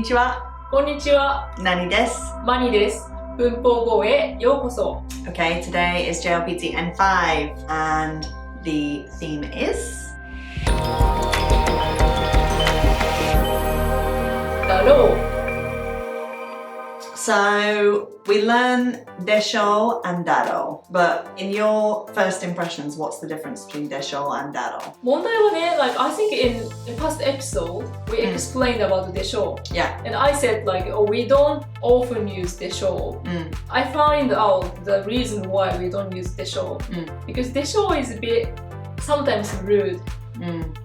にちは。こんにちは。なにです。マニです。文法語へようこそ。Okay, today is JLPT N5 and the theme is だろう。So we learn de shou and daro, but in your first impressions, what's the difference between de shou and daro? 問題はね、like I think in past episode we explained about the でしょう。Yeah. And I said like, oh, we don't often use でしょう。I find out the reason why we don't use でしょう。Because でしょう is a bit sometimes rude.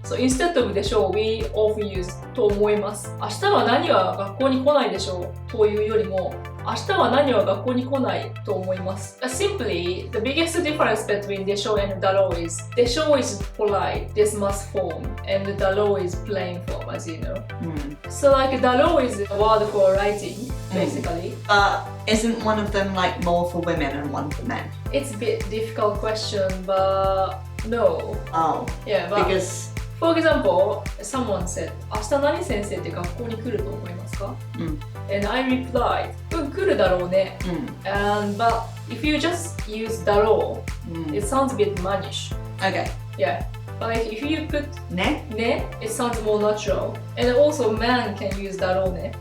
So instead of でしょう we often use と思います。明日は何は学校に来ないでしょうというよりも明日は何は学校に来ないと思います。Simply, the biggest difference between でしょう and だろう is でしょう is polite, dismiss form, and だろう is plain form, as you know. So like だろう is a word for writing, basically. But isn't one of them like more for women and one for men? It's a bit difficult question, but no. Oh, Yeah, but because for example, someone said, 明日何先生って学校に来ると思いますか? And I replied, 来るだろうね。But if you just use だろう, it sounds a bit mannish. Okay. Yeah. But like if you put ね it sounds more natural. And also man can use だろうね.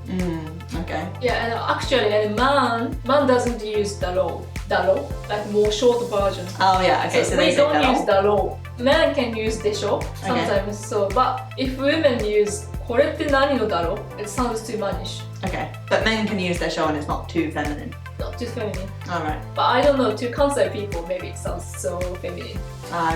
Okay. Yeah, and actually, and man doesn't use だろう. だろう like more short version. Oh yeah, okay, so they we say don't daro. use だろう. Man can use でしょ sometimes, so, but if women use これって何のだろう it sounds too mannish. Okay, but men can use their show and it's not too feminine. Not too feminine. Alright. But I don't know, to Kansai people, maybe it sounds so feminine.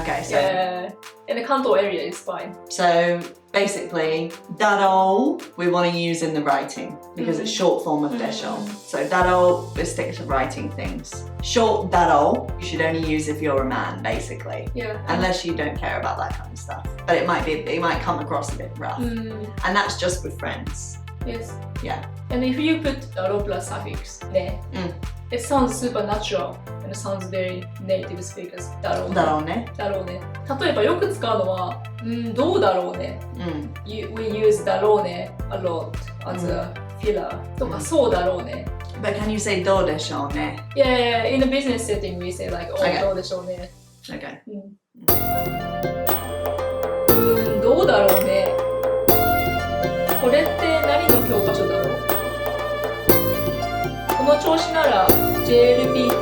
Okay, so Yeah. In the Kanto area, it's fine. so basically, daro we want to use in the writing because it's short form of desho. So daro, we stick to writing things. Short daro you should only use if you're a man, basically. Yeah. Unless you don't care about that kind of stuff. But it might come across a bit rough. And that's just with friends. Yes. Yeah. And if you put だろう plus suffix ね it sounds super natural and it sounds very native speakers. だろうね。だろうね。だろうね。例えばよく使うのは、どうだろうね。We use だろうね a lot as a filler とか、そうだろうね。But can you say どうでしょうね? Yeah, in a business setting we say like, oh, どうでしょうね。Okay. どうだろうね。これって何の教科書だろうこの調子なら JLPT